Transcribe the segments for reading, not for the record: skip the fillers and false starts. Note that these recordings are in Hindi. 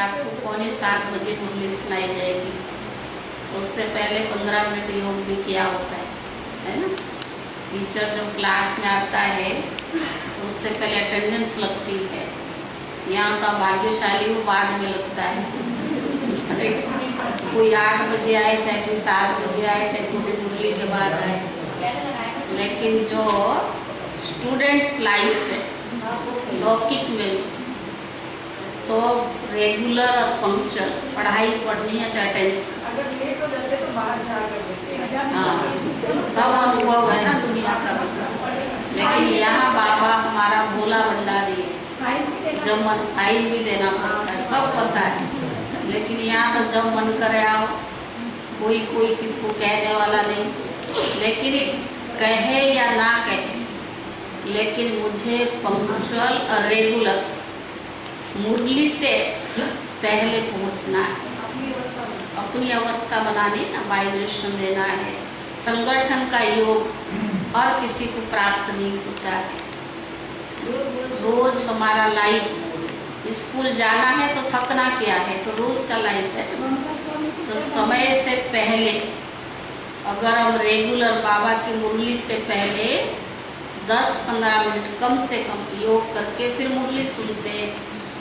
आपको 6:45 मुरली सुनाई जाएगी। उससे पहले 15 मिनट योग भी किया होता है ना। टीचर जब क्लास में आता है तो उससे पहले अटेंडेंस लगती है। यहाँ का भाग्यशाली वो बाद में लगता है। कोई 8 बजे आए, चाहे कोई 7 बजे आए, चाहे कोई मुरली के बाद आए, लेकिन जो स्टूडेंट्स लाइफ है लौकिक में तो रेगुलर और पंक्चुअल पढ़ाई पढ़नी है तो अटेंशन। अगर लेट हो जाते तो बाहर जाकर हाँ, सब अनुभव है ना दुनिया का। लेकिन यहाँ बाबा हमारा भोला भंडारी है। जब मन फाइन भी देना पड़ता है, सब पता है। लेकिन यहाँ तो जब मन करे आओ, कोई किसको कहने वाला नहीं। लेकिन कहे या ना कहे, लेकिन मुझे पंक्चुअल और रेगुलर मुरली से पहले पहुंचना है। अपनी अवस्था बनानी ना, वाइब्रेशन देना है। संगठन का योग हर किसी को प्राप्त नहीं होता है। रोज हमारा लाइफ, स्कूल जाना है तो थकना क्या है, तो रोज का लाइफ है। तो समय से पहले अगर हम रेगुलर बाबा की मुरली से पहले 10-15 मिनट कम से कम योग करके फिर मुरली सुनते हैं,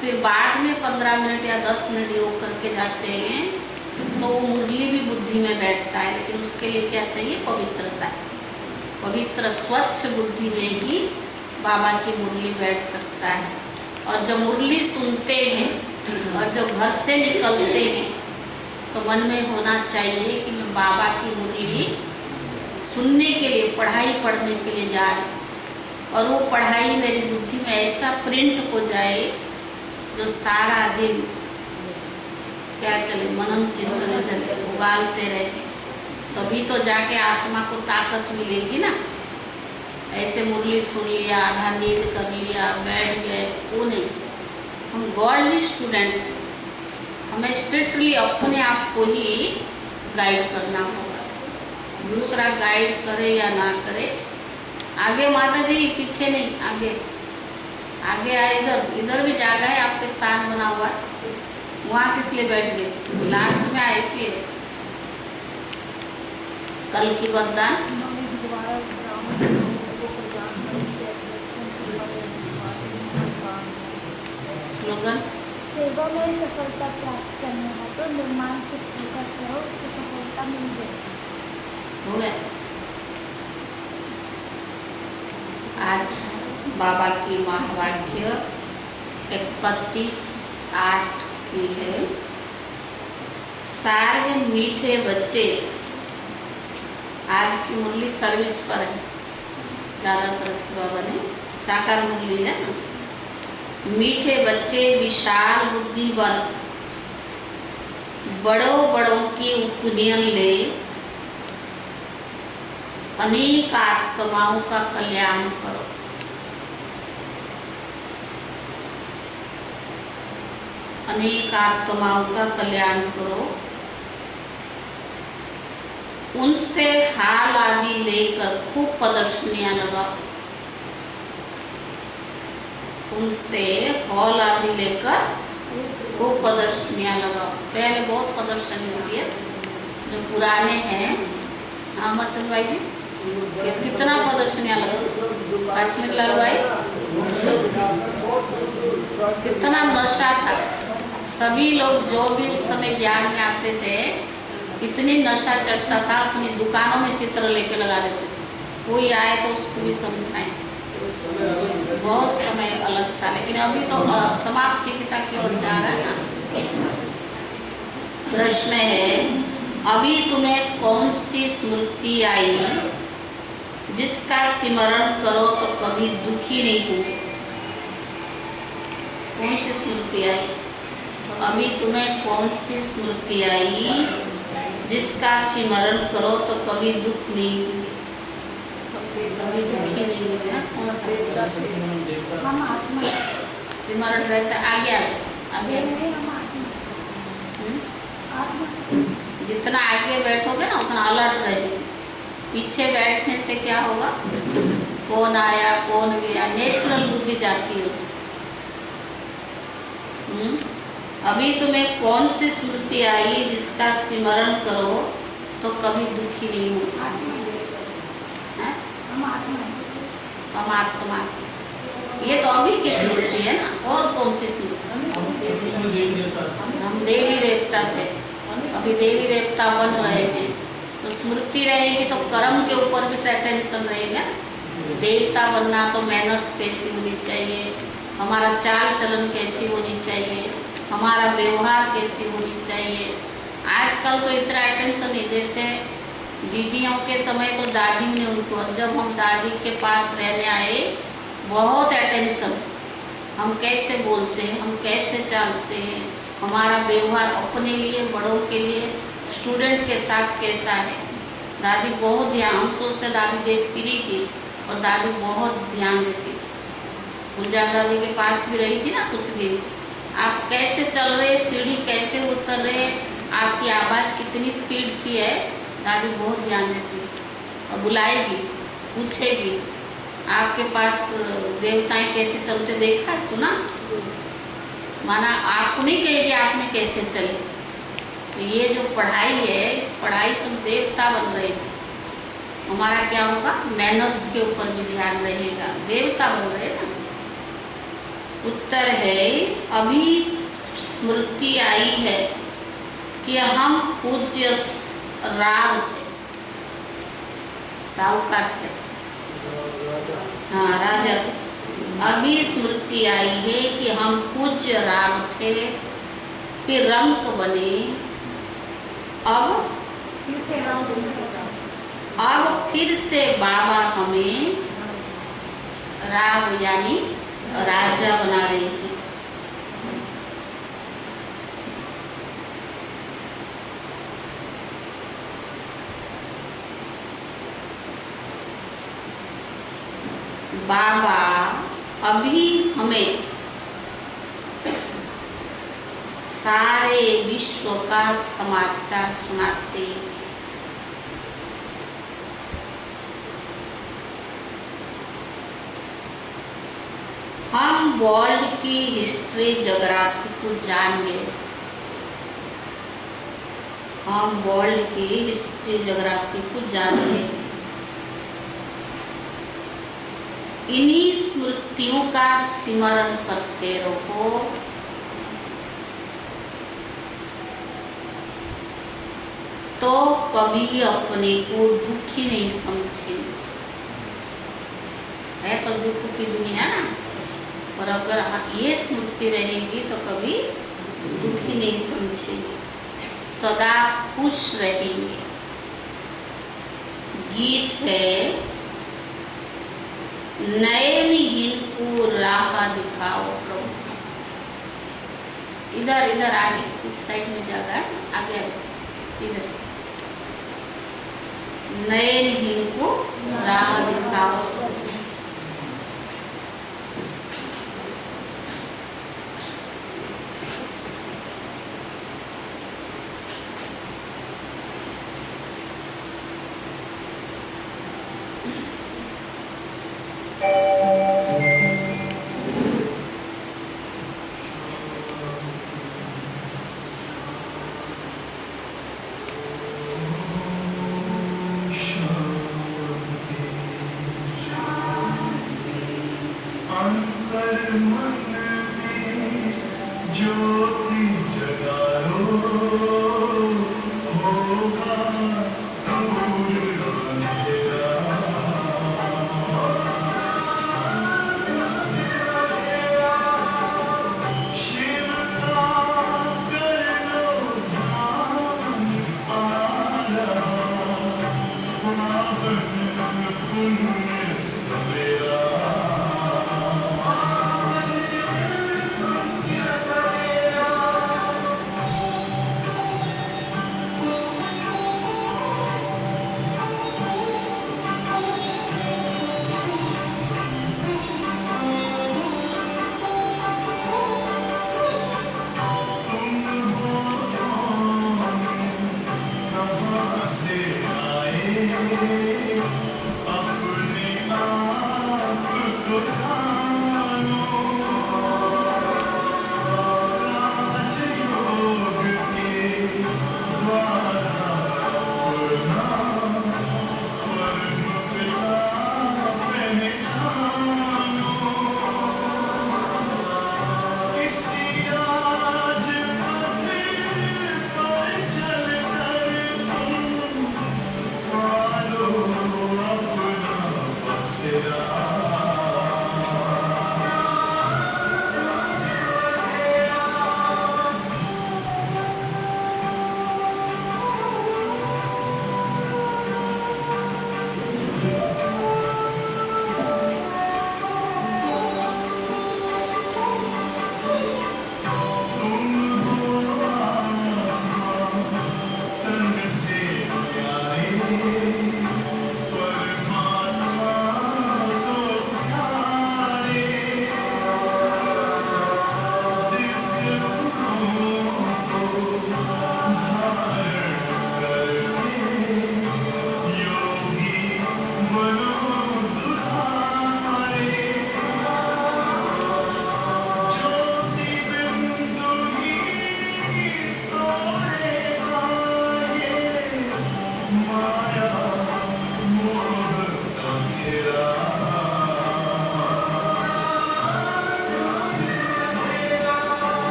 फिर बाद में 15 मिनट या 10 मिनट योग करके जाते हैं, तो वो मुरली भी बुद्धि में बैठता है। लेकिन उसके लिए क्या चाहिए? पवित्रता। पवित्र स्वच्छ बुद्धि में ही बाबा की मुरली बैठ सकता है। और जब मुरली सुनते हैं और जब घर से निकलते हैं तो मन में होना चाहिए कि मैं बाबा की मुरली सुनने के लिए, पढ़ाई पढ़ने के लिए जा रही हूँ। और वो पढ़ाई मेरी बुद्धि में ऐसा प्रिंट हो जाए जो सारा दिन क्या चले, मनन चिंतन चले, उगालते रहे, तभी तो जाके आत्मा को ताकत मिलेगी ना। ऐसे मुरली सुन लिया, आधा नींद कर लिया, बैठ गए, वो नहीं। हम गॉडली स्टूडेंट, हमें स्ट्रिक्टली अपने आप को ही गाइड करना होगा। दूसरा गाइड करे या ना करे, आगे माता जी, पीछे नहीं, आगे आगे आए। इधर भी जगह है, आपके स्थान बना हुआ है, वहाँ किस लिए बैठ गए? लास्ट में आए इसलिए। कल की वरदान स्लोगन, सेवा में सफलता प्राप्त करना है तो निर्माण चित्त होकर करो तो सफलता मिल जाएगी। हो गया। आज बाबा की महावाक्य 31:8 की है। सारे मीठे बच्चे, आज की मुरली सर्विस पर है ज़्यादातर बाबा ने, साकार मुरली है ना। मीठे बच्चे विशाल बुद्धिवान, बड़ों की उपनियन ले, अनेक आत्माओं का कल्याण करो। अनेक आत्माओं का कल्याण करो। उनसे हाल आदि लेकर खूब प्रदर्शनियां लगाओ। उनसे हॉल आदि लेकर खूब प्रदर्शनियां लगाओ। पहले बहुत प्रदर्शनी होती है, जो पुराने हैं। अमरचंद भाई जी, कितना प्रदर्शनियां लगाओ। काश्मीर लाल भाई, कितना नशा था। सभी लोग जो भी उस समय ज्ञान में आते थे, इतनी नशा चढ़ता था, अपनी दुकानों में चित्र लेके लगा देते। कोई आए तो उसको भी समझाएं। बहुत समय अलग था, लेकिन अभी तो समाप्ति की ओर जा रहा है ना। प्रश्न है, अभी तुम्हें कौन सी स्मृति आई जिसका स्मरण करो तो कभी दुखी नहीं होगे? कौन सी स्मृति आई? अभी तुम्हें कौन सी स्मृति आई जिसका स्मरण करो तो कभी दुख नहीं होगे, कभी दुखी नहीं होगे ना? कौन सा स्मरण रहता है? आगे आ जाओ, आगे आ जाओ। जितना आगे बैठोगे ना उतना अलर्ट रहेगी। पीछे बैठने से क्या होगा? कौन आया कौन गया, नेचुरल बुद्धि जाती है उससे। अभी तुम्हें कौन सी स्मृति आई जिसका स्मरण करो तो कभी दुखी नहीं होगा? हैं? हम आत्मा है। परमात्मा। ये तो अभी की स्मृति है ना, और कौन सी स्मृति? हम देवी देवता थे, अभी देवी देवता बन रहे हैं, तो स्मृति रहेगी तो कर्म के ऊपर भी टेंशन रहेगा। देवता बनना तो मैनर्स कैसी होनी चाहिए, हमारा चाल चलन कैसी होनी चाहिए, हमारा व्यवहार कैसी होनी चाहिए। आजकल तो इतना अटेंशन नहीं, जैसे दीदियों के समय तो दादी ने उनको, जब हम दादी के पास रहने आए बहुत अटेंशन, हम कैसे बोलते हैं, हम कैसे चलते हैं, हमारा व्यवहार अपने लिए, बड़ों के लिए, स्टूडेंट के साथ कैसा है। दादी बहुत ध्यान, हम सोचते दादी देखती नहीं थी, और दादी बहुत ध्यान देती। पूजा दादी के पास भी रही थी ना कुछ दिन, आप कैसे चल रहे, सीढ़ी कैसे उतर रहे, आपकी आवाज़ कितनी स्पीड की है, दादी बहुत ध्यान देती। और बुलाएगी, पूछेगी आपके पास देवताएं कैसे चलते देखा, सुना, माना आपको नहीं कहेगी आपने कैसे चले। तो ये जो पढ़ाई है, इस पढ़ाई से हम देवता बन रहे हैं। हमारा क्या होगा, मैनर्स के ऊपर भी ध्यान रहेगा, देवता बन रहे हैं ना। उत्तर है, अभी स्मृति आई है कि हम पूज्य राव थे, साहूकार थे, हाँ राजा थे। अभी स्मृति आई है कि हम पूज्य राव थे, फिर रंक बने, अब फिर से बाबा हमें राव यानी राजा बना रहे हैं। बाबा अभी हमें सारे विश्व का समाचार सुनाते। हम वर्ल्ड की हिस्ट्री ज्योग्राफी को जान गए, हम वर्ल्ड की हिस्ट्री ज्योग्राफी को जान गए। इन्हीं स्मृतियों का स्मरण करते रहो, तो कभी अपने को दुखी नहीं समझेंगे। है तो दुख की दुनिया ना, पर अगर ये स्मृति रहेगी तो कभी दुखी नहीं समझेंगे, सदा खुश रहेंगे। गीत है, नयनहीन को राह दिखाओ प्रभु। इधर इधर आगे, इस साइड में जगह है, आगे इधर। नयनहीन को राह दिखाओ।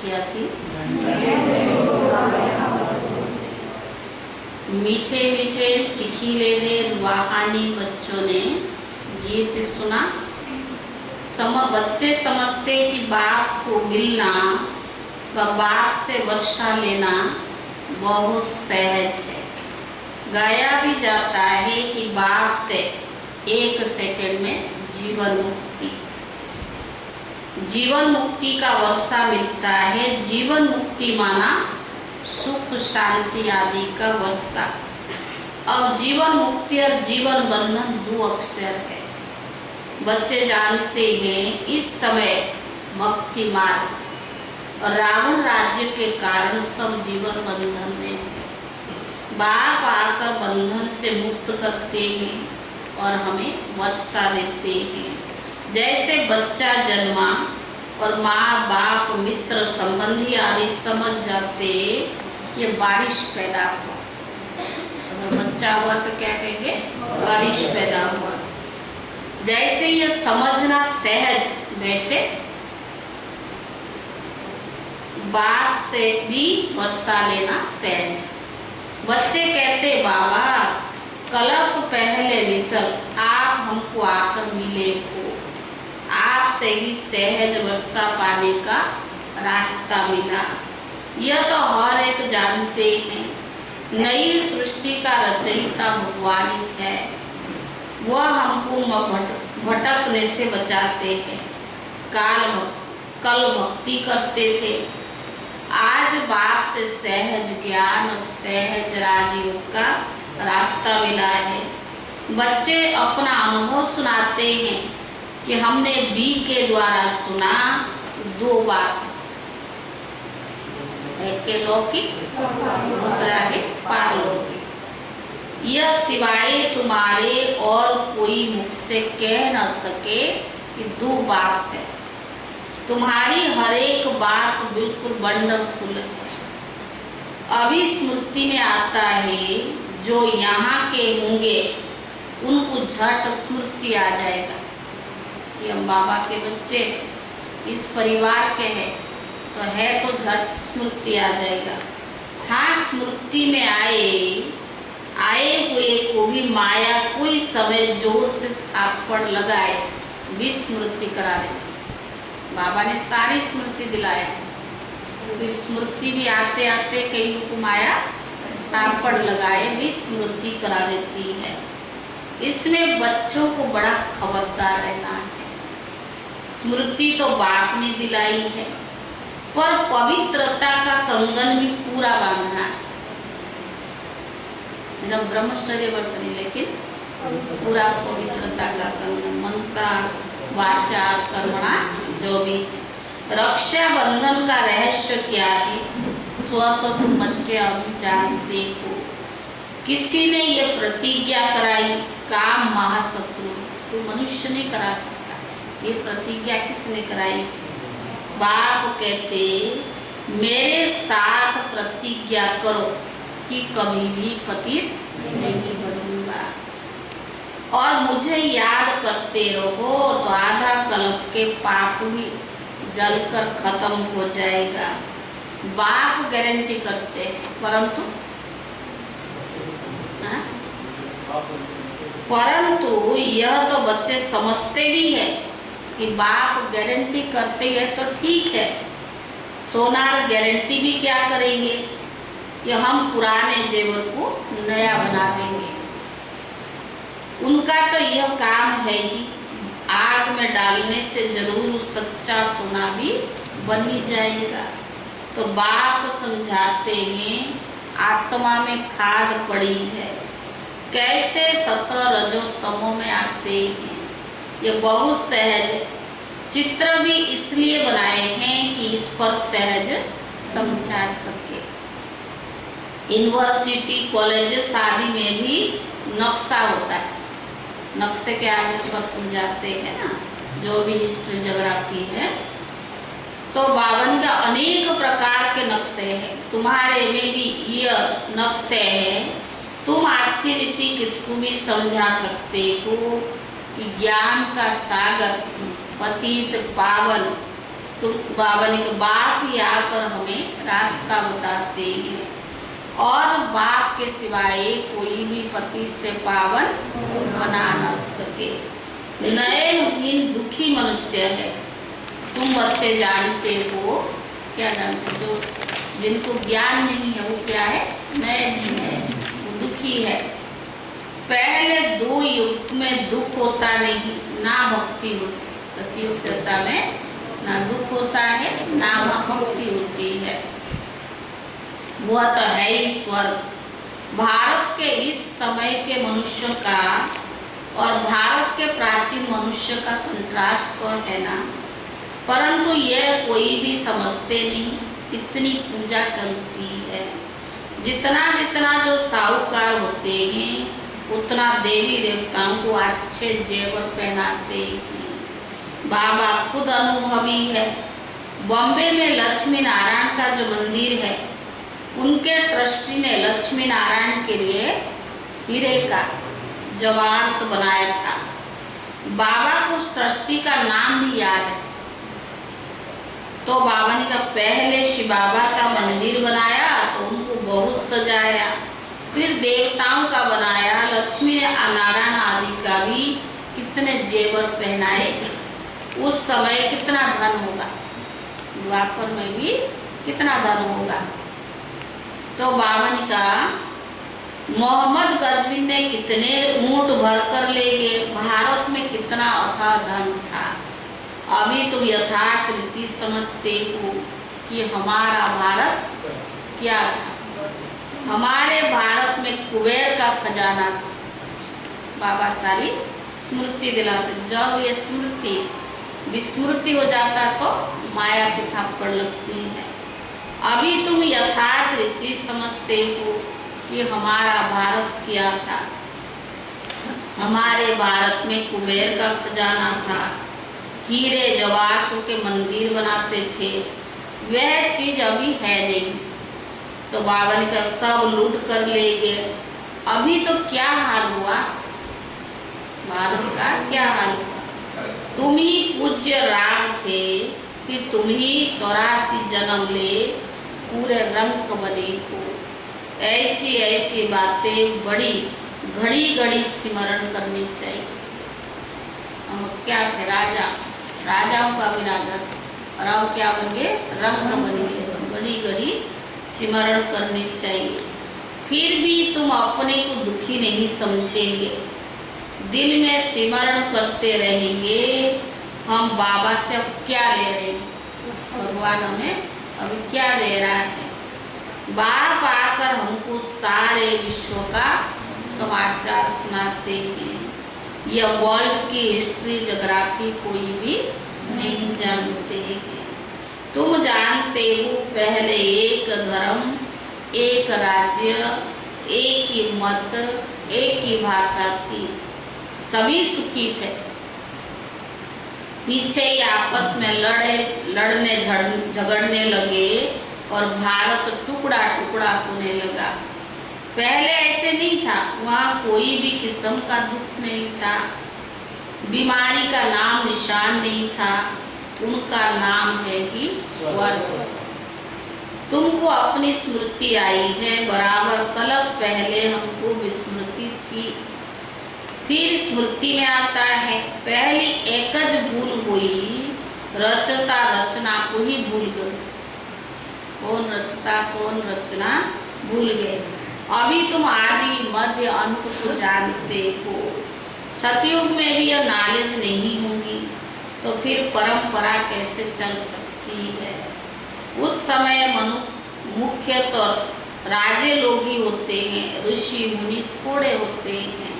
क्या थी? मीठे मीठे सिखिलेले रूहानी बच्चों ने गीत सुना। बच्चे समझते कि बाप को मिलना व बाप से वर्षा लेना बहुत सहज है। गाया भी जाता है कि बाप से 1 सेकंड में जीवन मुक्ति का वर्षा मिलता है। जीवन मुक्ति माना सुख शांति आदि का वर्षा। अब जीवन मुक्ति और जीवन बंधन 2 अक्षर है। बच्चे जानते हैं इस समय भक्ति मार्ग और रावण राज्य के कारण सब जीवन बंधन में है। बाप आकर बंधन से मुक्त करते हैं और हमें वर्षा देते हैं। जैसे बच्चा जन्मा और माँ बाप मित्र संबंधी आदि समझ जाते ये बारिश पैदा हुआ। अगर बच्चा हुआ तो क्या कहेंगे? बारिश पैदा हुआ। जैसे ये समझना सहज, वैसे बाप से भी वर्षा लेना सहज। बच्चे कहते बाबा कल्प पहले विषम आप हमको आकर मिले हो, आपसे ही सहज वर्षा पाने का रास्ता मिला। यह तो हर एक जानते हैं नई सृष्टि का रचयिता भगवान ही है। वह हमको भटकने से बचाते हैं। कल भक्ति करते थे, आज बाप से सहज ज्ञान और सहज राजयोग का रास्ता मिला है। बच्चे अपना अनुभव सुनाते हैं कि हमने बी के द्वारा सुना 2 बात, एक के लौकिक, दूसरा है पारलौकिक। यह सिवाय तुम्हारे और कोई मुख से कह न सके कि 2 बात है। तुम्हारी हर एक बात बिल्कुल वंडरफुल है। अभी स्मृति में आता है जो यहाँ के होंगे उनको झट स्मृति आ जाएगा कि हम बाबा के बच्चे इस परिवार के हैं तो है तो झट स्मृति आ जाएगा। हाँ, स्मृति में आए हुए को भी माया कोई समय जोर से थापड़ लगाए विस्मृति करा दे। बाबा ने सारी स्मृति दिलाया, फिर स्मृति भी आते आते कई को माया थापड़ लगाए विस्मृति करा देती है। इसमें बच्चों को बड़ा खबरदार रहना है। स्मृति तो बाप ने दिलाई है, पर पवित्रता का कंगन भी पूरा बांधना है। सिर्फ ब्रह्मचर्य व्रत नहीं, लेकिन पूरा पवित्रता का कंगन, मनसा वाचा कर्मणा जो भी। रक्षा बंधन का रहस्य क्या है? स्व तो तुम बच्चे अभी जानते हो। किसी ने ये प्रतिज्ञा कराई, काम महाशत्रु, कोई मनुष्य नहीं करा सकता। ये प्रतिज्ञा किसने कराई? बाप कहते मेरे साथ प्रतिज्ञा करो कि कभी भी पतित नहीं बनूंगा और मुझे याद करते रहो तो आधा कल्प के पाप भी जलकर खत्म हो जाएगा। बाप गारंटी करते हैं, परंतु यह तो बच्चे समझते भी है कि बाप गारंटी करते हैं तो ठीक है। सोनार गारंटी भी क्या करेंगे कि हम पुराने जेवर को नया बना देंगे। उनका तो यह काम है ही, आग में डालने से जरूर सच्चा सोना भी बन ही जाएगा। तो बाप समझाते हैं आत्मा में खाद पड़ी है, कैसे सतो रजो तमो में आते हैं। ये बहुत सहज है। चित्र भी इसलिए बनाए हैं कि इस पर सहज समझा सके। यूनिवर्सिटी कॉलेज आदि में भी नक्शा होता है, नक्शे के आधार पर समझाते हैं ना, जो भी हिस्ट्री ज्योग्राफी है। तो बावन का अनेक प्रकार के नक्शे हैं, तुम्हारे में भी ये नक्शे हैं। तुम अच्छी रीति किसको भी समझा सकते हो कि ज्ञान का सागर पतित पावन तो बाबा ने कहा बाप ही आकर हमें रास्ता बताते हैं, और बाप के सिवाय कोई भी पति से पावन बना न सके। नयनहीन दुखी मनुष्य है। तुम बच्चे जानते हो, क्या जानते हो? जिनको ज्ञान नहीं है वो क्या है? नयनहीन है, वो दुखी है। पहले 2 युग में दुख होता नहीं, ना भक्ति होती। सतयुग त्रेता में ना दुख होता है, ना भक्ति होती है। वह तो है ही स्वर्ग। भारत के इस समय के मनुष्य का और भारत के प्राचीन मनुष्य का कंट्रास्ट तो है ना, परंतु यह कोई भी समझते नहीं। कितनी पूजा चलती है, जितना जितना जो साहूकार होते हैं उतना देवी देवताओं को अच्छे जेवर पहनाते हैं। बाबा खुद अनुभवी है। बॉम्बे में लक्ष्मी नारायण का जो मंदिर है, उनके ट्रस्टी ने लक्ष्मी नारायण के लिए हीरे का जवाहरात बनाया था। बाबा को उस ट्रस्टी का नाम भी याद है। तो बाबा ने कहा पहले शिव बाबा का मंदिर बनाया तो उनको बहुत सजाया, फिर देवताओं का बनाया, लक्ष्मी नारायण आदि का भी कितने जेवर पहनाए। उस समय कितना धन होगा, द्वापर में भी कितना धन होगा। तो बाबा ने कहा मोहम्मद गजबी ने कितने ऊंट भर कर ले गए, भारत में कितना अथाह धन था। अभी तुम यथार्थ रीति समझते हो कि हमारा भारत क्या था। हमारे भारत में कुबेर का खजाना था। बाबा सारी स्मृति दिलाते। जब ये स्मृति विस्मृति हो जाता तो माया की थप्पड़ लगती है। अभी तुम यथार्थ रीति समझते हो कि हमारा भारत क्या था। हमारे भारत में कुबेर का खजाना था, हीरे जवाहरातों के मंदिर बनाते थे। वह चीज अभी है नहीं। तो बाबा ने कहा सब लूट कर ले गए। अभी तो क्या हाल हुआ, भारत का क्या हाल हुआ। तुम ही पूज्य राग थे, फिर तुम ही 84 जन्म ले पूरे रंग बने हो। ऐसी ऐसी बातें बड़ी घड़ी घड़ी स्मरण करनी चाहिए। हम क्या थे? राजा, राजाओं का भी राजा था, और अब क्या बन गए? रंग बन गए। तो घड़ी घड़ी स्मरण करनी चाहिए। फिर भी तुम अपने को दुखी नहीं समझेंगे, दिल में स्मरण करते रहेंगे हम बाबा से अब क्या ले रहे हैं, भगवान हमें अभी क्या दे रहा है। बार बार कर हमको सारे विश्व का समाचार सुनाते हैं। यह वर्ल्ड की हिस्ट्री जोग्राफी कोई भी नहीं जानते हैं। तुम जानते हो पहले एक धर्म, एक राज्य, एक ही मत, एक ही भाषा थी, सभी सुखी थे। पीछे ही आपस में लड़ने झगड़ने लगे और भारत टुकड़ा टुकड़ा होने लगा। पहले ऐसे नहीं था, वहाँ कोई भी किस्म का दुख नहीं था, बीमारी का नाम निशान नहीं था। उनका नाम है कि स्वर्ग। तुमको अपनी स्मृति आई है, बराबर कलप पहले हमको विस्मृति थी, फिर स्मृति में आता है। पहली एकज भूल हुई, रचता रचना को ही भूल गए। कौन रचता कौन रचना भूल गए। अभी तुम आदि मध्य अंत को जानते हो। सतयुग में भी यह नॉलेज नहीं होगी तो फिर परंपरा कैसे चल सकती है। उस समय मुख्य तो राजे लोग ही होते हैं, ऋषि मुनि थोड़े होते हैं।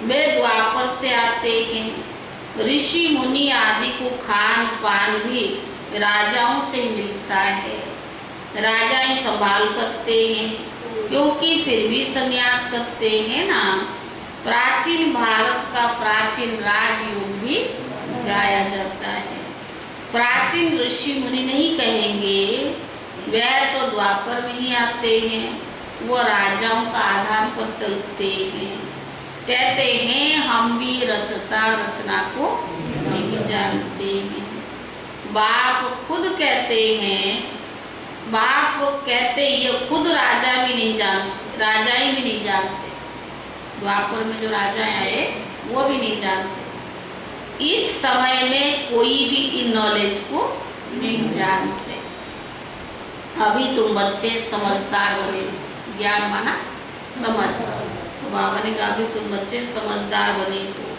वे द्वापर से आते हैं। ऋषि मुनि आदि को खान पान भी राजाओं से ही मिलता है, राजा ही संभाल करते हैं, क्योंकि फिर भी संन्यास करते हैं ना। प्राचीन भारत का प्राचीन राजयोग भी गाया जाता है। प्राचीन ऋषि मुनि नहीं कहेंगे, वह तो द्वापर में ही आते हैं, वो राजाओं का आधार पर चलते हैं। कहते हैं हम भी रचता रचना को नहीं जानते हैं। बाप खुद कहते हैं, बाप कहते ये खुद राजा भी नहीं जानते, राजा ही भी नहीं जानते, द्वापर में जो राजा आए वो भी नहीं जानते। इस समय में कोई भी इन नॉलेज को नहीं जानते। अभी तुम बच्चे समझदार बने, ज्ञान माना समझ, तो बाबा ने कहा अभी तुम बच्चे समझदार बने हो।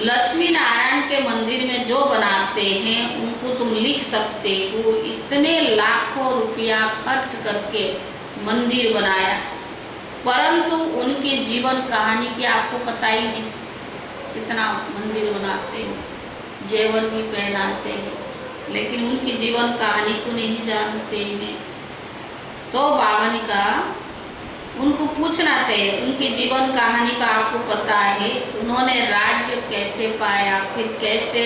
लक्ष्मी नारायण के मंदिर में जो बनाते हैं उनको तुम लिख सकते हो, इतने लाखों रुपया खर्च करके मंदिर बनाया, परंतु उनके जीवन कहानी की आपको पता ही नहीं। कितना मंदिर बनाते हैं, जेवर भी पहनाते हैं, लेकिन उनकी जीवन कहानी को नहीं जानते हैं। तो बाबा ने कहा उनको पूछना चाहिए, उनकी जीवन कहानी का आपको पता है, उन्होंने राज्य कैसे पाया, फिर कैसे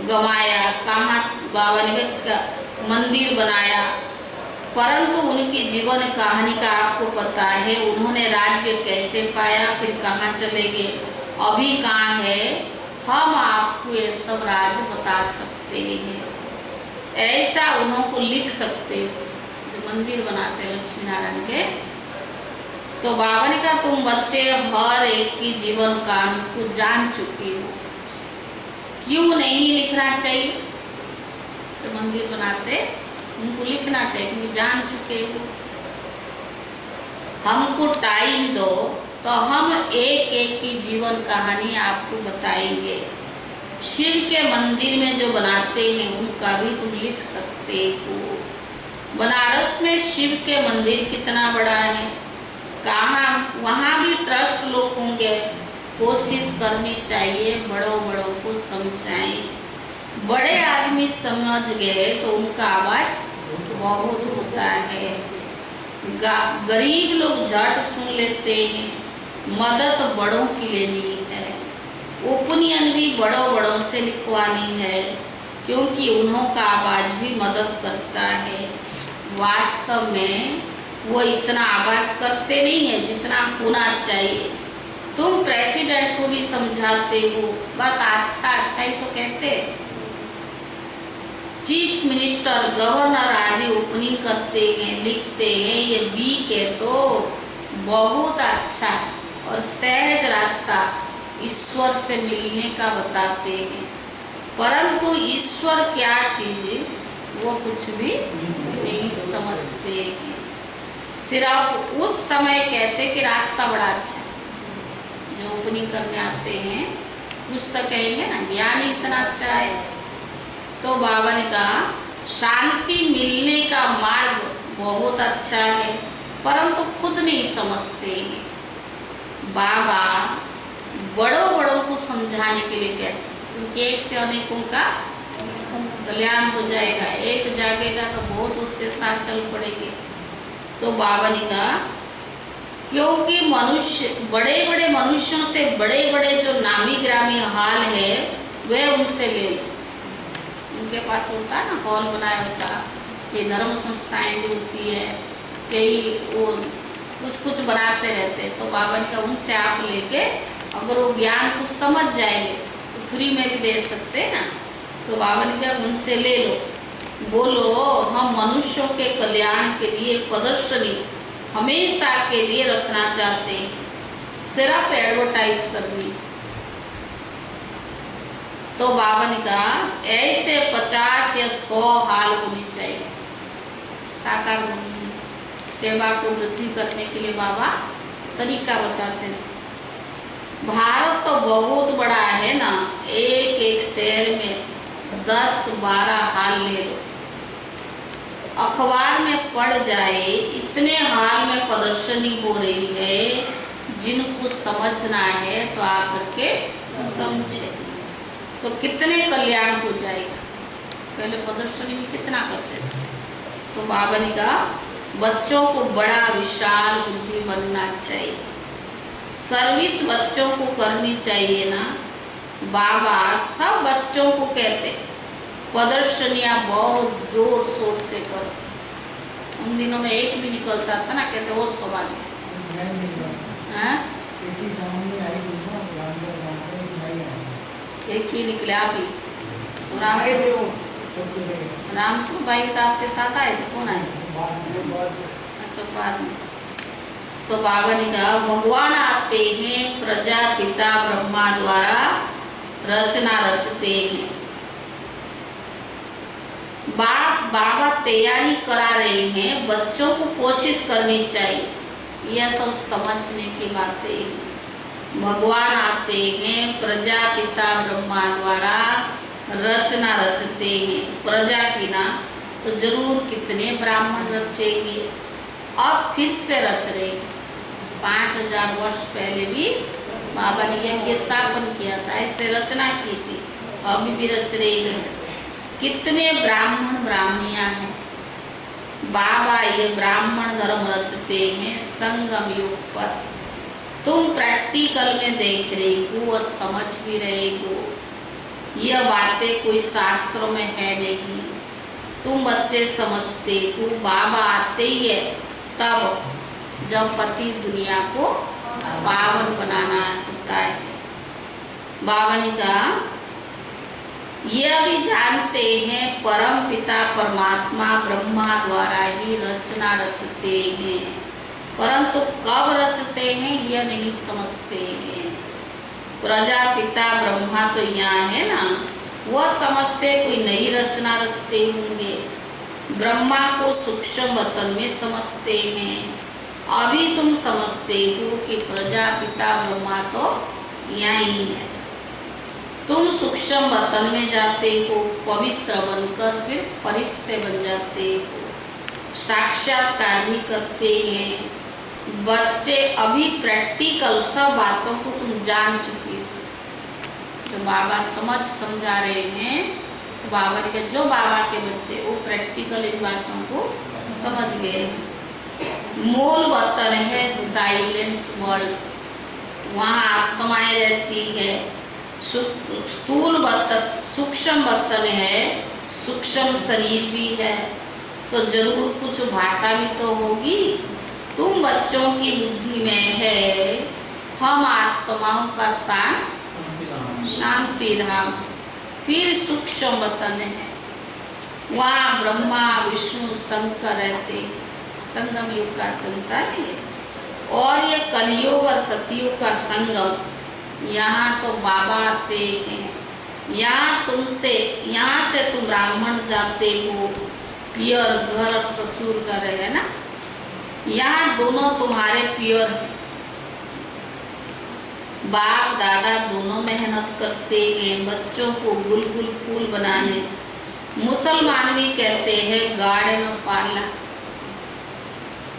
गंवाया, कहाँ बाबा ने मंदिर बनाया, परंतु उनकी जीवन कहानी का आपको पता है, उन्होंने राज्य कैसे पाया, फिर कहाँ चले गए, अभी कहाँ है, हम आपको ये सब राज बता सकते हैं। ऐसा उनको लिख सकते हो जो मंदिर बनाते हैं लक्ष्मी नारायण के। तो बाबा ने कहा तुम बच्चे हर एक की जीवन कहानी को जान चुके हो, क्यों नहीं लिखना चाहिए? तो मंदिर बनाते उनको लिखना चाहिए क्योंकि जान चुके हो। हमको टाइम दो तो हम एक एक की जीवन कहानी आपको बताएंगे। शिव के मंदिर में जो बनाते हैं उनका भी तुम लिख सकते हो। बनारस में शिव के मंदिर कितना बड़ा है, कहाँ वहाँ भी ट्रस्ट लोग होंगे, कोशिश करनी चाहिए बड़ों बड़ों को समझाएं। बड़े आदमी समझ गए तो उनका आवाज बहुत होता है, गरीब लोग झट सुन लेते हैं। मदद बड़ों की लेनी है, ओपिनियन भी बड़ों बड़ों से लिखवानी है, क्योंकि उन्हों का आवाज भी मदद करता है। वास्तव में वो इतना आवाज करते नहीं है जितना होना चाहिए। तुम प्रेसिडेंट को भी समझाते हो, बस अच्छा अच्छा ही तो कहते हैं। चीफ मिनिस्टर, गवर्नर आदि ओपनिंग करते हैं, लिखते हैं, ये वीक है तो बहुत अच्छा और सहज रास्ता ईश्वर से मिलने का बताते हैं, परंतु ईश्वर क्या चीज वो कुछ भी नहीं समझते हैं। सिर्फ उस समय कहते कि रास्ता बड़ा अच्छा है। जो ओपनिंग करने आते हैं कुछ तो कहेंगे ना ज्ञान इतना अच्छा है। तो बाबा ने कहा शांति मिलने का मार्ग बहुत अच्छा है, परंतु खुद नहीं समझते हैं। बाबा बड़ों बड़ों को समझाने के लिए कहते हैं, क्योंकि एक से अनेकों का कल्याण हो जाएगा, एक जागेगा तो बहुत उसके साथ चल पड़ेंगे। तो बाबा ने कहा क्योंकि मनुष्य बड़े बड़े मनुष्यों से बड़े बड़े जो नामी ग्रामी हाल है वे उनसे ले लो। उनके पास होता है ना हॉल बनाया होता, ये धर्म संस्थाएं भी होती है, कई वो कुछ कुछ बनाते रहते। तो बाबा ने कहा उनसे आप लेके अगर वो ज्ञान कुछ समझ जाएंगे तो फ्री में भी दे सकते हैं ना। तो बाबा ने कहा उनसे ले लो, बोलो हम मनुष्यों के कल्याण के लिए प्रदर्शनी हमेशा के लिए रखना चाहते हैं, सिर्फ एडवर्टाइज करनी। तो बाबा ने कहा ऐसे 50 या 100 हाल होने चाहिए साकार सेवा को वृद्धि करने के लिए। बाबा तरीका बताते हैं। भारत तो बहुत बड़ा है ना, एक एक शहर में 10-12 हाल ले लो, अखबार में पढ़ जाए इतने हाल में प्रदर्शनी हो रही है। जिनको समझना है तो आकर के समझे तो कितने कल्याण हो जाएगा। पहले प्रदर्शनी में कितना करते थे। तो बाबा ने कहा बच्चों को बड़ा विशाल बुद्धि बनना चाहिए, सर्विस बच्चों को करनी चाहिए ना। बाबा सब बच्चों को कहते प्रदर्शनियाँ बहुत जोर शोर से करो। उन दिनों में एक भी निकलता था ना, कहते वो सौभाग्य एक ही निकले आप ही रामसुर भाई तो आपके साथ आए थे, कौन आए? अच्छा, बाद में। तो बाबा ने कहा भगवान आते हैं, प्रजापिता ब्रह्मा द्वारा रचना रचते हैं। बाबा तैयारी करा रहे हैं, बच्चों को कोशिश करनी चाहिए, यह सब समझने की बातें हैं। भगवान आते हैं, प्रजापिता ब्रह्मा द्वारा रचना रचते हैं। प्रजा की ना तो जरूर कितने ब्राह्मण रचेंगे, अब फिर से रच रहे। 5000 वर्ष पहले भी बाबा ने यज्ञ स्थापन किया था, ऐसे रचना की थी, अभी भी रच रही है। कितने ब्राह्मण ब्राह्मणियां हैं। बाबा ये ब्राह्मण धर्म रचते हैं संगम युग पर। तुम प्रैक्टिकल में देख रही हो और समझ भी रहे हो, यह बातें कोई शास्त्रों में है नहीं, तुम बच्चे समझते हो। बाबा आते ही है तब जब पति दुनिया को पावन बनाना होता है। बाबा ने कहा यह भी जानते हैं परम पिता परमात्मा ब्रह्मा द्वारा ही रचना रचते हैं, परंतु कब रचते हैं यह नहीं समझते हैं। प्रजापिता ब्रह्मा तो यहाँ है ना, वह समझते कोई नई रचना रचते होंगे। ब्रह्मा को सूक्ष्म वतन में समझते हैं, अभी तुम समझते हो कि प्रजापिता ब्रह्मा तो यहाँ ही है। तुम सूक्ष्म वतन में जाते हो, पवित्र बनकर फिर फरिश्ते बन जाते हो, साक्षात्कार भी करते हैं। बच्चे अभी प्रैक्टिकल सब बातों को तुम जान चुके हो। जो बाबा समझा रहे हैं, तो बाबा ने कहा जो बाबा के बच्चे वो प्रैक्टिकल इन बातों को समझ गए। मूल वतन है साइलेंस वर्ल्ड, वहाँ आत्माएं रहती है। स्थूल वतन सूक्ष्म वतन है, सूक्ष्म शरीर भी है, तो जरूर कुछ भाषा भी तो होगी। तुम बच्चों की बुद्धि में है हम आत्माओं का स्थान शांति धाम। फिर सूक्ष्म वतन है, वहाँ ब्रह्मा विष्णु शंकर रहते, संगम युग का चलता है। और ये कलयुग और सतयुग का संगम, यहाँ तो बाबा आते हैं। यहाँ से तुम ब्राह्मण जाते हो, पियर घर ससुर घर है ना, यहाँ दोनों तुम्हारे पियर हैं। बाप दादा दोनों मेहनत करते हैं बच्चों को गुलगुल फूल बनाने। मुसलमान भी कहते हैं गार्डन ऑफ पार्ला।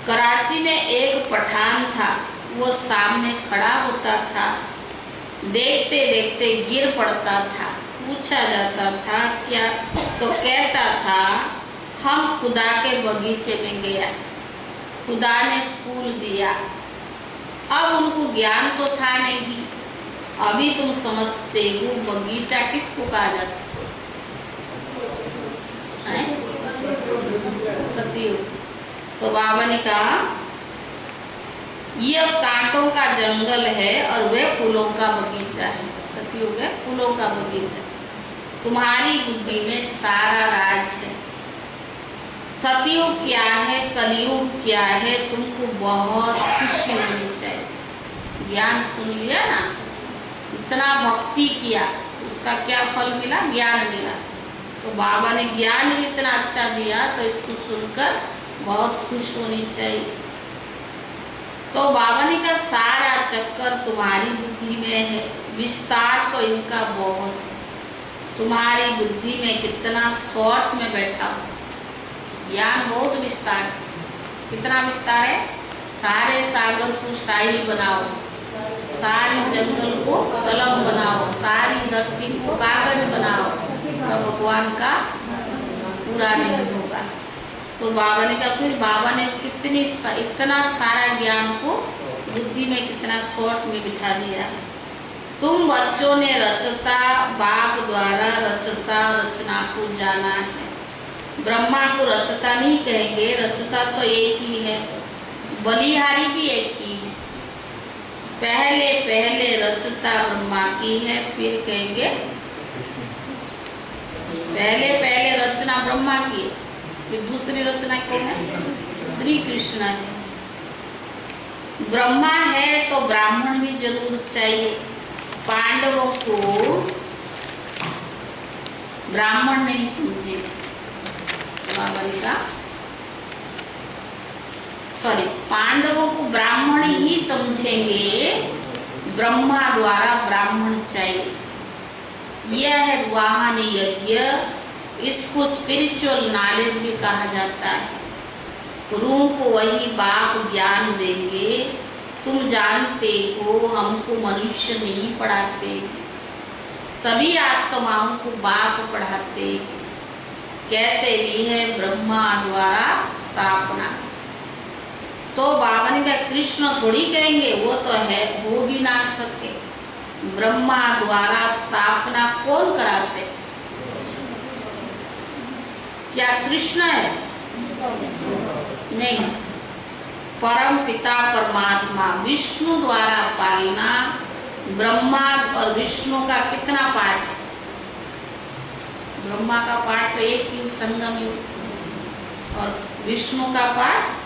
कराची में एक पठान था, वो सामने खड़ा होता था, देखते देखते गिर पड़ता था। पूछा जाता था क्या, तो कहता था हम खुदा के बगीचे में गया, खुदा ने फूल दिया। अब उनको ज्ञान तो था नहीं, अभी तुम समझते हो बगीचा किसको कहा जाता है, सतयुग। तो बाबा ने कहा यह कांटों का जंगल है और वह फूलों का बगीचा है। सतयुग है फूलों का बगीचा। तुम्हारी बुद्धि में सारा राज है। सतयुग क्या है, कलयुग क्या है, तुमको बहुत खुशी होनी चाहिए। ज्ञान सुन लिया ना, इतना भक्ति किया, उसका क्या फल मिला, ज्ञान मिला। तो बाबा ने ज्ञान भी इतना अच्छा दिया, तो इसको सुनकर बहुत खुश होनी चाहिए। तो बाबा ने कहा सारा चक्कर तुम्हारी बुद्धि में है, विस्तार तो इनका बहुत है। तुम्हारी बुद्धि में कितना शॉर्ट में बैठा हो, ज्ञान बहुत विस्तार। कितना विस्तार है, सारे सागर को शाही बनाओ, सारी जंगल को कलम बनाओ, सारी धरती को कागज बनाओ, तो भगवान का पूरा नहीं होगा। तो बाबा ने कहा, फिर बाबा ने इतना सारा ज्ञान को बुद्धि में कितना शॉर्ट में बिठा दिया है। तुम बच्चों ने रचता बाप द्वारा रचता रचना को जाना है। ब्रह्मा को रचता नहीं कहेंगे, रचता तो एक ही है, बलिहारी भी एक ही है। पहले पहले रचता ब्रह्मा की है, फिर कहेंगे पहले पहले रचना ब्रह्मा की है, फिर दूसरी रचना कौन है? श्री कृष्ण है। ब्रह्मा है तो ब्राह्मण भी जरूर चाहिए। पांडवों को ब्राह्मण नहीं समझे, पांडवों को ब्राह्मण ही समझेंगे, ब्रह्मा द्वारा ब्राह्मण चाहिए। यह है वाहन यज्ञ, इसको स्पिरिचुअल नॉलेज भी कहा जाता है। रूह को वही बाप ज्ञान देंगे। तुम जानते हो हमको मनुष्य नहीं पढ़ाते, सभी आत्माओं को बाप पढ़ाते, कहते भी है ब्रह्मा द्वारा स्थापना। तो बाबा ने कहा कृष्ण थोड़ी कहेंगे, वो तो है, हो भी ना सके। ब्रह्मा द्वारा स्थापना कौन कराते? क्या कृष्ण है? नहीं, परम पिता परमात्मा विष्णु द्वारा पालना। ब्रह्मा और विष्णु का कितना पाठ है? ब्रह्मा का पाठ तो एक युग संगम युग, और विष्णु का पाठ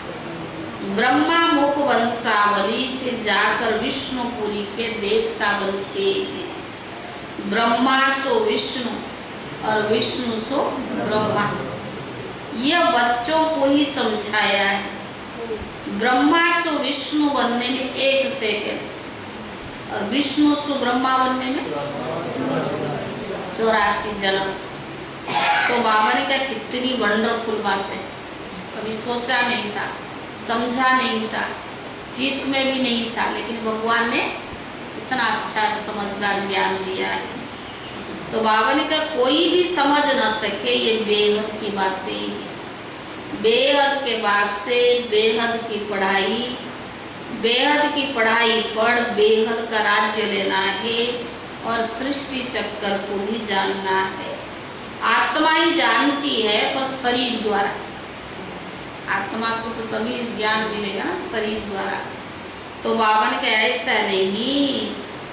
ब्रह्मा मुख वंशावली, फिर जाकर विष्णुपुरी के देवता बनते हैं। ब्रह्मा सो विष्णु और विष्णु सो ब्रह्मा, यह बच्चों को ही समझाया है। ब्रह्मा सो विष्णु बनने में 1 सेकंड और विष्णु सो ब्रह्मा बनने में 84 जन्म। तो बाबा ने कहा कितनी वंडरफुल बात है, कभी सोचा नहीं था, समझा नहीं था, चित्त में भी नहीं था, लेकिन भगवान ने इतना अच्छा समझदार ज्ञान दिया है। तो बाबा ने कहा कोई भी समझ न सके ये बेहद की बातें। बेहद के बाद से बेहद की पढ़ाई, बेहद की पढ़ाई पढ़ बेहद का राज्य लेना है और सृष्टि चक्कर को भी जानना है। आत्मा ही जानती है पर शरीर द्वारा, आत्मा को तो तभी ज्ञान मिलेगा ना शरीर द्वारा। तो बाबा ने कहा ऐसा नहीं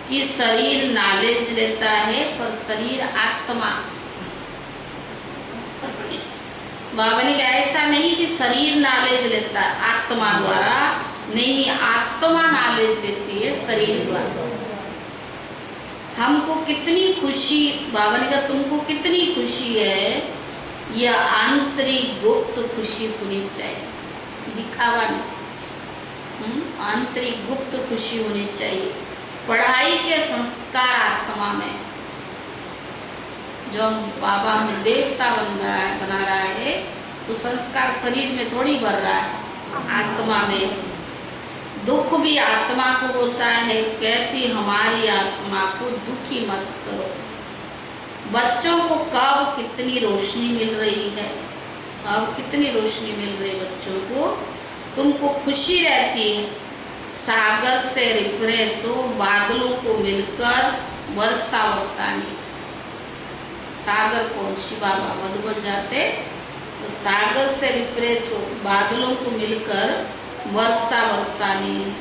कि शरीर नॉलेज लेता है पर शरीर आत्मा, बाबा ने कहा ऐसा नहीं कि शरीर नॉलेज लेता है आत्मा द्वारा, नहीं, आत्मा नॉलेज लेती है शरीर द्वारा। हमको कितनी खुशी, बाबा ने कहा तुमको कितनी खुशी है, यह आंतरिक गुप्त खुशी होनी चाहिए, दिखावा नहीं, आंतरिक गुप्त खुशी होनी चाहिए। पढ़ाई के संस्कार आत्मा में, जो बाबा हमें देवता बना रहा है, वो संस्कार शरीर में थोड़ी भर रहा है, आत्मा में। दुख भी आत्मा को होता है, कहती हमारी आत्मा को दुखी मत करो। बच्चों को कब कितनी रोशनी मिल रही है, अब कितनी रोशनी मिल रही है बच्चों को, तुमको खुशी रहती है। सागर से रिफ्रेश हो, बादलों को मिलकर वर्षा वर्षानी। सागर कौन? शिव बाबा मधुबन जाते तो सागर से रिफ्रेश हो, बादलों को मिलकर वर्षा वर्षानी।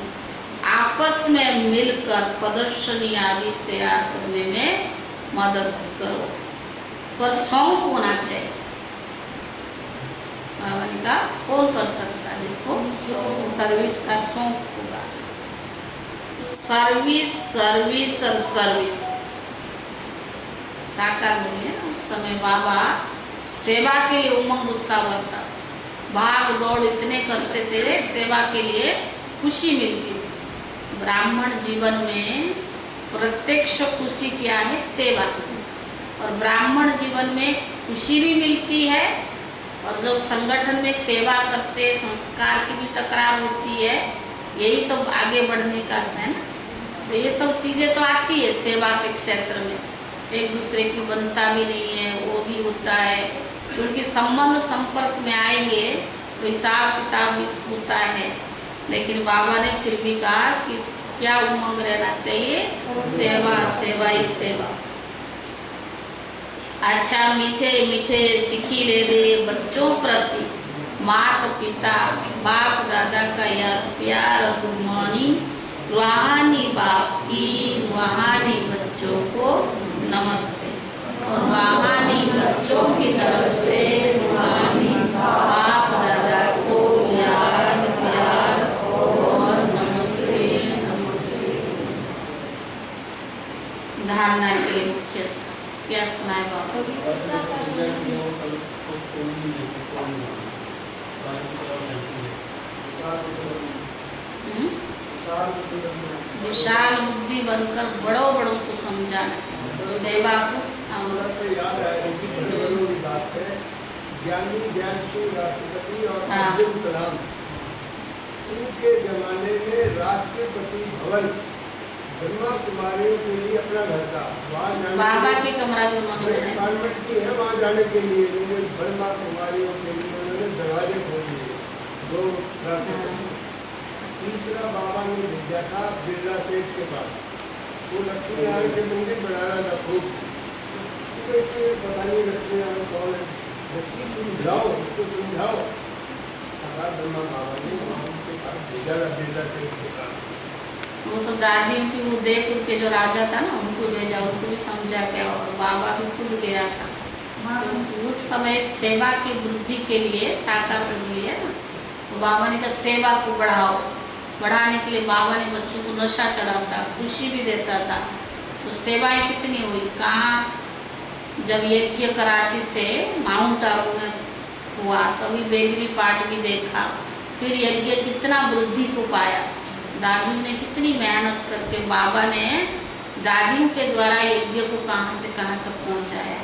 आपस में मिलकर प्रदर्शनी आदि तैयार करने में मदद करो, पर शौक होना चाहिए। बाबा ने कहा कौन कर सकता है जिसको सर्विस का शौक होगा। सर्विस सर्विस और सर्विस साकार बोले उस समय बाबा सेवा के लिए उमंग उत्साह बढ़ता, भाग दौड़ इतने करते थे, सेवा के लिए खुशी मिलती थी। ब्राह्मण जीवन में प्रत्यक्ष खुशी क्या है? सेवा। और ब्राह्मण जीवन में खुशी भी मिलती है, और जब संगठन में सेवा करते संस्कार की भी टकराव होती है, यही तो आगे बढ़ने का है ना। तो ये सब चीज़ें तो आती है सेवा के क्षेत्र में, एक दूसरे की बनता भी नहीं है, वो भी होता है, क्योंकि संबंध संपर्क में आएंगे तो हिसाब किताब भी होता है। लेकिन बाबा ने फिर भी कहा कि क्या उमंग रहना चाहिए? सेवा, सेवा ही सेवा। अच्छा मीठे मीठे सिखी ले दे बच्चों प्रति माता पिता बाप दादा का यार प्यार और गुड मॉर्निंग। रूहानी बाप की रूहानी बच्चों को नमस्ते। और रूहानी बच्चों की तरफ से रूहानी बाप दादा को याद प्यार और नमस्ते नमस्ते। धारणा के लिए मुख्य क्या सुनाए बाबा? विशाल बुद्धि बनकर बड़ों बड़ों को समझाना, सेवा को याद आया कि बात है ज्ञानी ज्ञानशील राष्ट्रपति और अब्दुल कलाम उनके जमाने में राष्ट्रपति भवन ब्रह्मा कुमारियों के लिए अपना घर था। वहाँ बाबा के कमरा भी उन्होंने डिपार्टमेंट की है, वहाँ जाने के लिए ब्रह्मा कुमारियों के लिए उन्होंने दरवाजे खोल दिए। दो तीसरा बाबा ने भेजा था बिरला सेठ के पास, वो लक्ष्मी नारायण के मंदिर बना रहा था खूब। पता नहीं लक्ष्मी नारायण कौन है, लक्ष्मी तुम जाओ उसको समझाओ। ब्रह्मा बाबा ने वहाँ उनके पास भेजा था बिरला सेठ के पास। वो तो दादी की उदयपुर के जो राजा था ना उनको भेजा, उनको भी समझा के, और बाबा भी खुद गया था क्योंकि उस समय सेवा की वृद्धि के लिए साकार वृद्धि है ना, तो बाबा ने कहा सेवा को बढ़ाओ। बढ़ाने के लिए बाबा ने बच्चों को नशा चढ़ाता, खुशी भी देता था। तो सेवाएं कितनी हुई, कहाँ जब यज्ञ कराची से माउंट आबू में हुआ तभी बेगरी पाठ भी देखा, फिर यज्ञ कितना वृद्धि को पाया। दादियों ने कितनी मेहनत करके बाबा ने दादियों के द्वारा यज्ञ को कहाँ से कहाँ तक पहुँचाया।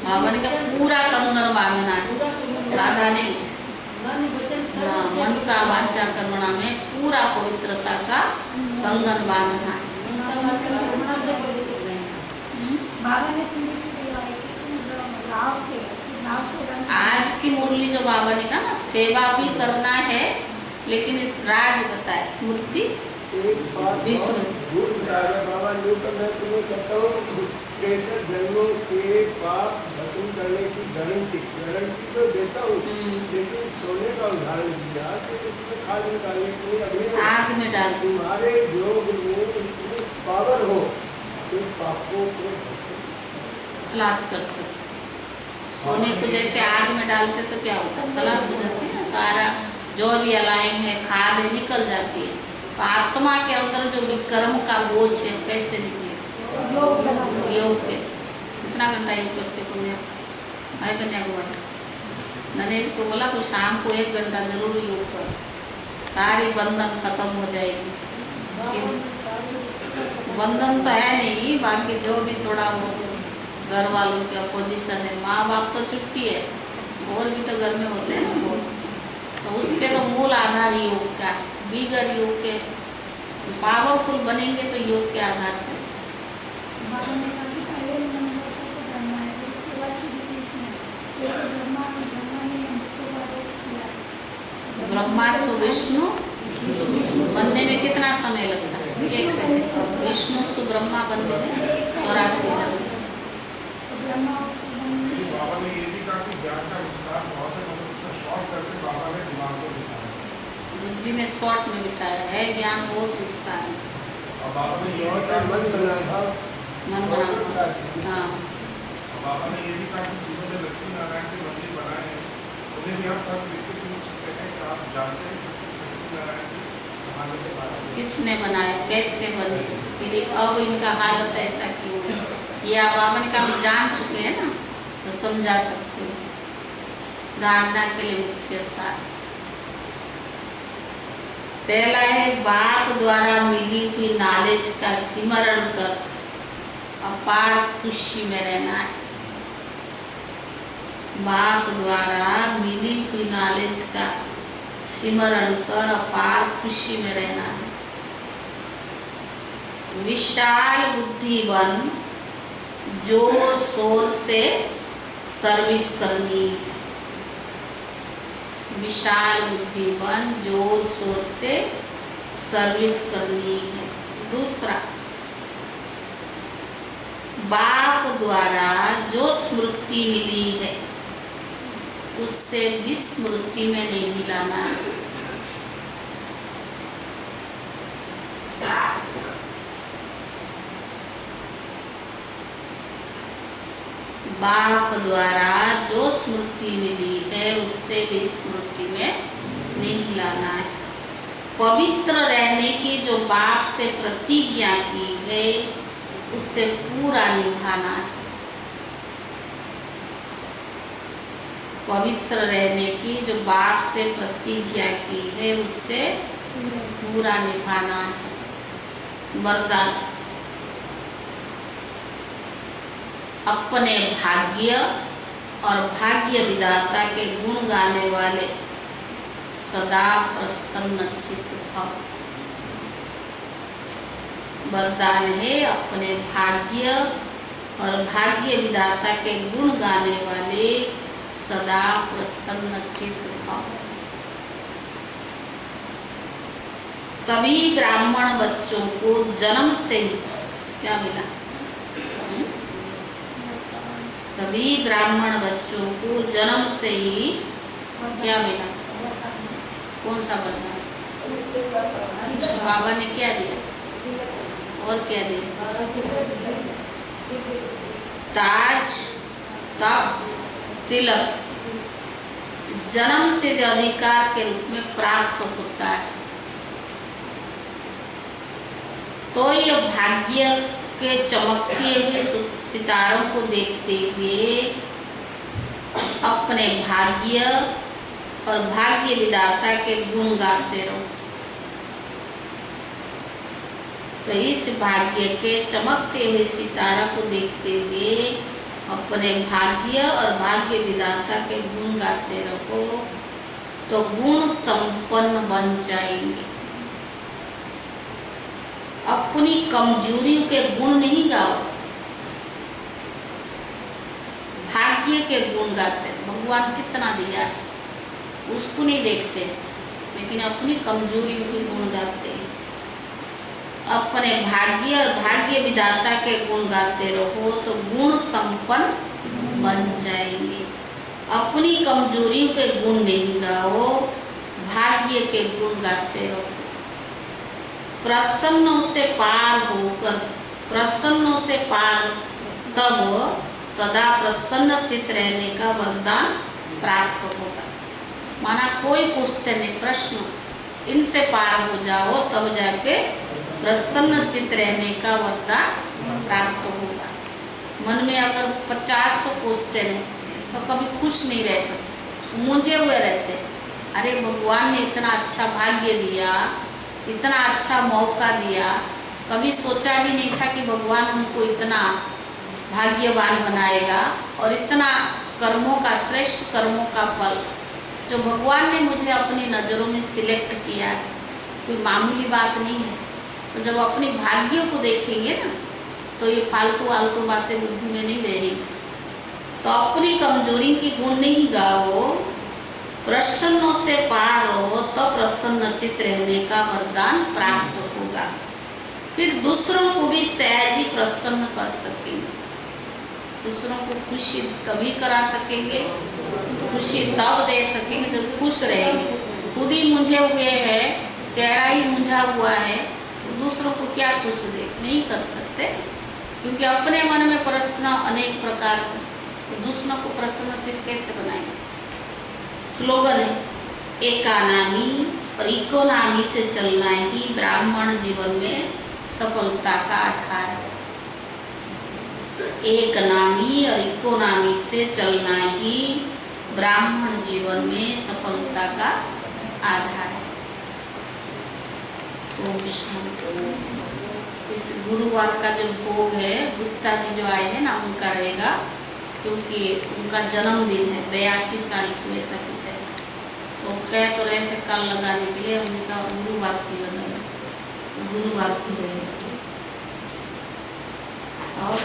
बाबा ने कहा पूरा कंगन बांधना है, राधा ने मनसा वाचा कर्मणा में पूरा पवित्रता का कंगन बांधना है। आज की मुरली जो बाबा ने कहा ना, सेवा भी करना है लेकिन राज बताए स्मृति विष्णु। बाबा जो मैं तुम्हें कहता हूँ जन्मों के पाप खत्म करने की गारंटी तो देता हूँ, लेकिन सोने का उदाहरण दिया कि उसमें खाद निकालने के लिए अभी आग में डाल तुम्हारे योग में इतनी पावर हो तो पापों को खलास कर सकते। सोने को जैसे आग में डालते तो क्या होता है, खलास हो जाती है ना, सारा जो भी अलाइन है खाद है निकल जाती है। तो आत्मा के अंदर जो विक्रम का बोझ है कैसे निकले, योग कैसे। कितना घंटा योग करते कन्या भाई कन्याकुमारी, मैंने इसको बोला तो शाम को 1 घंटा जरूर योग कर, सारी बंधन खत्म हो जाएगी। बंधन तो है नहीं, बाकी जो भी थोड़ा बहुत घर वालों के अपोजिशन है, माँ बाप तो छुट्टी है, और भी तो घर में होते हैं ना वो, तो उसके तो मूल आधार योग का। बिगर योग के पावरफुल बनेंगे तो योग के आधार से। ब्रह्मा सु विष्णु बनने में कितना समय लगता है, 1 सेकंड। विष्णु सु ब्रह्मा बनने में 84 जन्म। बाबा ने ये भी कहा कि ज्ञान का विस्तार बहुत है, मतलब उसका शॉर्ट करके बाबा ने दिमाग को दिखाया, बुद्धि ने शॉर्ट में बिठाया है, ज्ञान बहुत विस्तार है। और बाबा ने ये भी का कहा मन बना था, मन बना। हाँ, और बाबा ने ये भी कहा कि जिन्होंने लक्ष्मी नारायण के मंदिर बनाए हैं उन्हें भी हम तक लिखित पूछ सकते हैं कि आप जानते हैं लक्ष्मी नारायण के जमाने के बारे में किसने बनाया, कैसे बने, फिर अब इनका हालत ऐसा क्यों है, ये आप बाबा ने कहा जान चुके हैं ना, तो समझा सकते हैं। धारणा के लिए मुख्य सार पहला है बाप द्वारा मिली हुई नॉलेज का सिमरण कर अपार खुशी में रहना है। बाप द्वारा मिली हुई नॉलेज का सिमरण कर अपार खुशी में रहना है। विशाल बुद्धि बन जोर शोर से सर्विस करनी है। विशाल बुद्धि बन जोर शोर से सर्विस करनी है। दूसरा, बाप द्वारा जो स्मृति मिली है उससे विस्मृति में नहीं मिलाना है। बाप द्वारा जो स्मृति मिली है उससे भी स्मृति में नहीं लाना है। पवित्र रहने की जो बाप से प्रतिज्ञा की है उससे पूरा निभाना है। पवित्र रहने की जो बाप से प्रतिज्ञा की है उससे पूरा निभाना है। वरदान, अपने भाग्य और भाग्य विधाता के गुण गाने वाले सदा प्रसन्न चित्त भव। वरदान है, अपने भाग्य और भाग्य विधाता के गुण गाने वाले सदा प्रसन्न चित्त भव। सभी ब्राह्मण बच्चों को जन्म से ही क्या मिला? सभी ब्राह्मण बच्चों को जन्म से ही क्या मिला? कौन सा वरदान? बाबा ने क्या दिया और क्या दिया? ताज, तख्त, तिलक जन्म से अधिकार के रूप में प्राप्त होता है। तो यह भाग्य के चमकते हुए सितारों को देखते हुए अपने भाग्य और भाग्य विधाता के गुण गाते रहो। तो इस भाग्य के चमकते हुए सितारा को देखते हुए अपने भाग्य और भाग्य विधाता के गुण गाते रहो तो गुण संपन्न बन जाएंगे। अपनी कमजोरियों के गुण नहीं गाओ, भाग्य के गुण गाते। भगवान कितना दिया है उसको नहीं देखते, लेकिन अपनी कमजोरियों के गुण गाते हैं। अपने भाग्य और भाग्य विधाता के गुण गाते रहो तो गुण संपन्न बन जाएंगे। अपनी कमजोरियों के गुण नहीं गाओ, भाग्य के गुण गाते रहो। प्रसन्नों से पार होकर, प्रसन्नों से पार तब सदा प्रसन्न चित्त रहने का वरदान प्राप्त होगा। माना कोई क्वेश्चन है, प्रश्न, इनसे पार हो जाओ तब जाके प्रसन्न चित्त रहने का वरदान प्राप्त होगा। मन में अगर 50 क्वेश्चन है तो कभी खुश नहीं रह सकते, मुझे हुए रहते। अरे भगवान ने इतना अच्छा भाग्य दिया, इतना अच्छा मौका दिया, कभी सोचा भी नहीं था कि भगवान हमको इतना भाग्यवान बनाएगा और इतना कर्मों का, श्रेष्ठ कर्मों का फल जो भगवान ने मुझे अपनी नज़रों में सिलेक्ट किया है, कोई मामूली बात नहीं है। तो जब अपनी भाग्यों को देखेंगे ना तो ये फालतू आलतू बातें बुद्धि में नहीं रहेगी। तो अपनी कमजोरी की गुण नहीं गाओ, प्रसन्नों से पार हो तो प्रसन्न चित्त रहने का वरदान प्राप्त होगा। फिर दूसरों को भी सहज ही प्रसन्न कर सकेंगे। दूसरों को खुशी तभी करा सकेंगे, खुशी तब दे सकेंगे जब खुश रहेंगे। खुद ही मुझे हुए है, चेहरा ही मुझा हुआ है, तो दूसरों को क्या खुश दे? नहीं कर सकते, क्योंकि अपने मन में प्रश्न अनेक प्रकार के, तो दूसरों को प्रसन्न चित्त कैसे बनाएंगे? स्लोगन है, एकानामी और इकोनामी से चलना ही ब्राह्मण जीवन में सफलता का आधार है। एक नामी और इकोनामी से चलना ही ब्राह्मण जीवन में सफलता का आधार है। ओम शांति। इस गुरुवार का जो भोग है, गुप्ता जी जो आए हैं ना, उनका रहेगा, क्योंकि उनका जन्मदिन है, 82 तारीख को ऐसा कुछ है। तो कह तो रहे थे कल लगाने के लिए, हमने कहा गुरुवार को लगाना, गुरुवार को रहेगा। और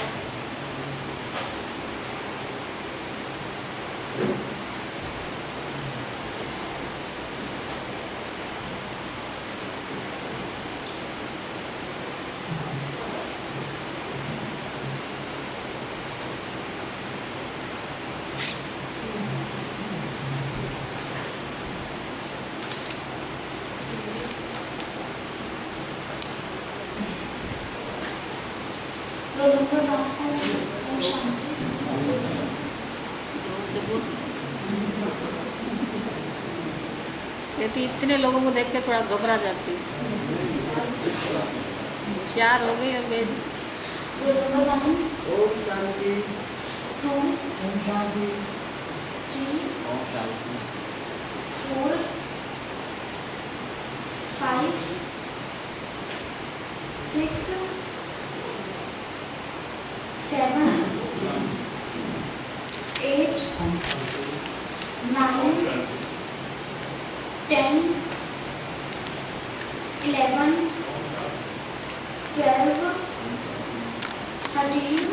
Lo कहती इतने लोगों को देख के थोड़ा घबरा जाती हूँ। होशियार हो गई अब बेस ओम शांति। 2 ओम शांति। 3 4 5 6 7 8 9 10 11 12 13